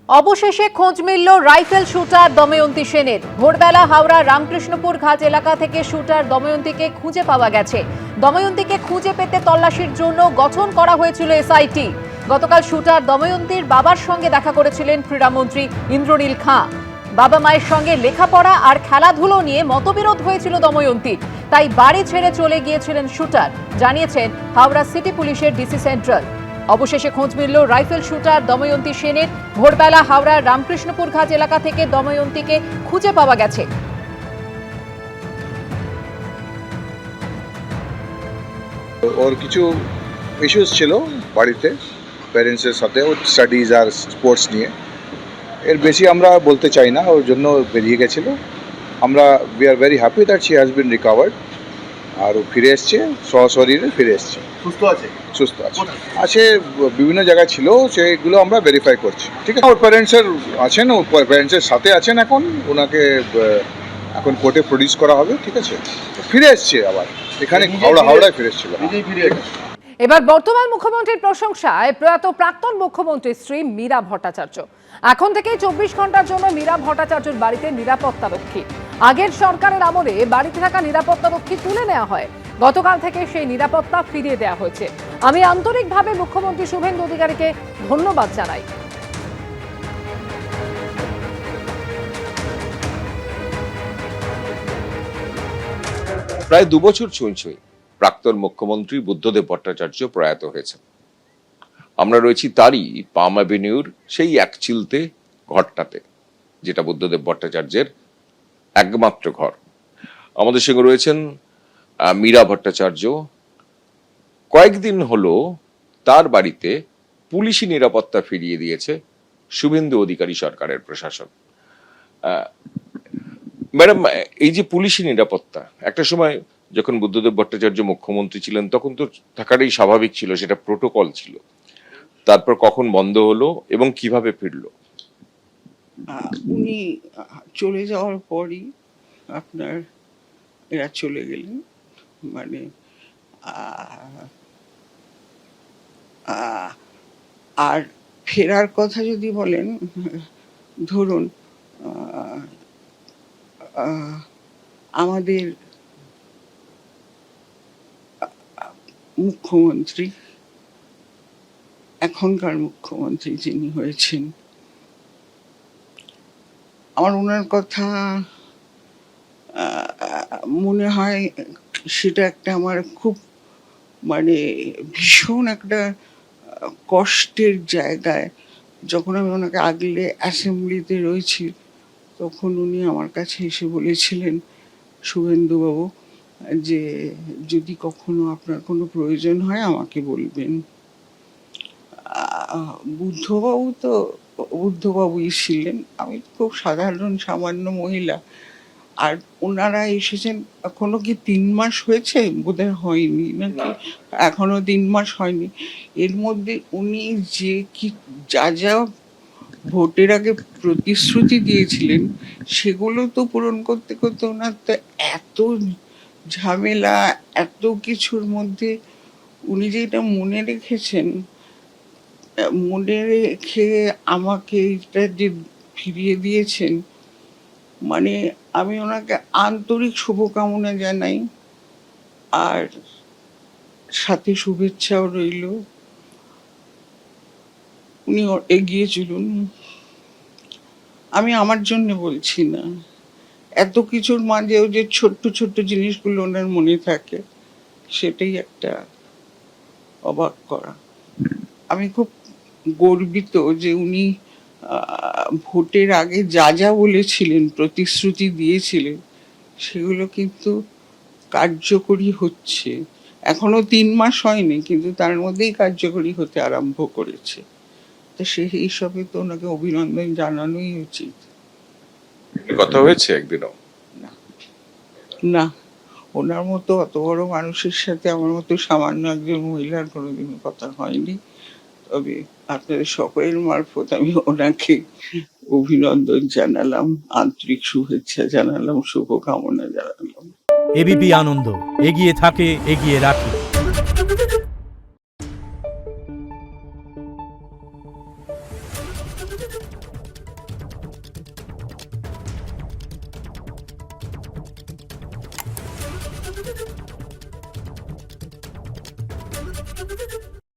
অবশেষে খোঁজ মিলল রাইফেল শুটার দময়ন্তী সেনের। ভোরবেলা হাওড়া রামকৃষ্ণপুর ঘাট এলাকা থেকে শুটার দময়ন্তীকে খুঁজে পাওয়া গেছে। দময়ন্তীকে খুঁজে পেতে তল্লাশির জন্য গঠন করা হয়েছিল এসআইটি। গতকাল শুটার দময়ন্তীর বাবার সঙ্গে দেখা করেছিলেন ক্রীড়ামন্ত্রী ইন্দ্রনীল খাঁ। বাবা মায়ের সঙ্গে লেখাপড়া আর খেলাধুলো নিয়ে মতবিরোধ হয়েছিল দময়ন্তীর, তাই বাড়ি ছেড়ে চলে গিয়েছিলেন শুটার, জানিয়েছেন হাওড়া সিটি পুলিশের ডিসি সেন্ট্রাল। অবশেষে খোঁজ মিলল রাইফেল শুটার দময়ন্তী সেনের। ভোরবেলা হাওড়ার রামকৃষ্ণপুর ঘাট এলাকা থেকে দময়ন্তীকে খুঁজে পাওয়া গেছে। ওর কিছু ইস্যুস ছিল বাড়িতে প্যারেন্টসের সাথে, ওর স্টাডিজ আর স্পোর্টস নিয়ে। এর বেশি আমরা বলতে চাই না, ওর জন্য বেরিয়ে গেছিলো। আমরা we are very happy that she has been recovered. আর ও ফিরে এসছে, সশরীরে ফিরে এসছে, সুস্থ আছে। আছে বিভিন্ন জায়গায় ছিল, সেগুলো আমরা ভেরিফাই করছি। ঠিক আছে, ওর প্যারেন্টসের আছেন, ওর প্যারেন্টসের সাথে আছেন এখন। ওনাকে এখন কোর্টে প্রডিউস করা হবে। ঠিক আছে, ফিরে এসছে আবার এখানে, হাওড়ায় ফিরে এসেছিল। এবার বর্তমান মুখ্যমন্ত্রীর প্রশংসায় প্রয়াত প্রাক্তন মুখ্যমন্ত্রীর স্ত্রী মীরা ভট্টাচার্য। এখন থেকে 24 ঘন্টার জন্য মীরা ভট্টাচার্যের বাড়িতে নিরাপত্তারক্ষী। আগের সরকারের আমলে বাড়িতে থাকা নিরাপত্তারক্ষী তুলে নেওয়া হয়। গতকাল থেকে সেই নিরাপত্তা ফিরিয়ে দেওয়া হয়েছে। আমি আন্তরিকভাবে মুখ্যমন্ত্রী শুভেন্দু অধিকারীকে ধন্যবাদ জানাই। প্রায় 2 বছর ছুঁই প্রাক্তন মুখ্যমন্ত্রী বুদ্ধদেব ভট্টাচার্য প্রয়াত হয়েছেন। আমরা রয়েছি তারই পাম অ্যাভিনিউর সেই এক চিলতে ঘরটাতে, যেটা বুদ্ধদেব ভট্টাচার্যের একমাত্র ঘর। আমাদের সঙ্গে রয়েছেন মীরা ভট্টাচার্য। কয়েকদিন হলো তার বাড়িতে পুলিশি নিরাপত্তা ফিরিয়ে দিয়েছে শুভেন্দু অধিকারী সরকারের প্রশাসন। ম্যাডাম, এই যে পুলিশি নিরাপত্তা, একটা সময় যখন বুদ্ধদেব ভট্টাচার্য মুখ্যমন্ত্রী ছিলেন তখন তো থাকাটাই স্বাভাবিক ছিল, সেটা প্রোটোকল ছিল। তারপর কখন বন্ধ হলো এবং কিভাবে ফিরলো? উনি চলে যাওয়ার পরই আপনার এরা চলে গেলেন। মানে আর ফেরার কথা যদি বলেন, ধরুন আমাদের মুখ্যমন্ত্রী, এখনকার মুখ্যমন্ত্রী যিনি হয়েছেন, আমার ওনার কথা মনে হয় সেটা একটা আমার খুব মানে ভীষণ একটা কষ্টের জায়গায়। যখন আমি ওনাকে আগলে অ্যাসেম্বলিতে রয়েছি, তখন উনি আমার কাছে এসে বলেছিলেন, শুভেন্দুবাবু, যে যদি কখনো আপনার কোনো প্রয়োজন হয় আমাকে বলবেন। বুদ্ধবাবু তো বুদ্ধবাবুই ছিলেন, আমি খুব সাধারণ সামান্য মহিলা। আর ওনারা এসেছেন, এখনো কি 3 মাস হয়েছে? বোধহয় হয়নি, নাকি এখনো 3 মাস হয়নি। এর মধ্যে উনি যে কি যা ভোটের আগে প্রতিশ্রুতি দিয়েছিলেন, সেগুলো তো পূরণ করতে করতে ওনার তো এত ঝামেলা, এত কিছুর মধ্যে উনি যেটা মনে রেখেছেন, মনে রেখে আমাকে এটা যে ফিরিয়ে দিয়েছেন, মানে আমি ওনাকে আন্তরিক শুভকামনা জানাই। আর সাথে শুভেচ্ছাও রইল, উনি এগিয়ে চলুন। আমি আমার জন্য বলছি না, এত কিছুর মাঝেও যে ছোট্ট ছোট্ট জিনিসগুলো ওনার মনে থাকে, সেটাই একটা অবাক করা। আমি খুব গর্বিত যে উনি ভোটের আগে যা বলেছিলেন, প্রতিশ্রুতি দিয়েছিলেন, সেগুলো কিন্তু কার্যকরী হচ্ছে। এখনো 3 মাস হয়নি, কিন্তু তার মধ্যেই কার্যকরী হতে আরম্ভ করেছে। তো সেই হিসাবে তো ওনাকে অভিনন্দন জানানোই উচিত। কথা হয়েছে একদিনও? না, ওনার মতো অত বড় মানুষের সাথে আমার মতো সামান্য একজন মহিলার কোনোদিনও কথা হয়নি। তবে আপনাদের সকলের মারফত আমি ওনাকে অভিনন্দন জানালাম, আন্তরিক শুভেচ্ছা জানালাম, শুভকামনা জানালাম। এবিপি আনন্দ, এগিয়ে থাকে, এগিয়ে রাখে।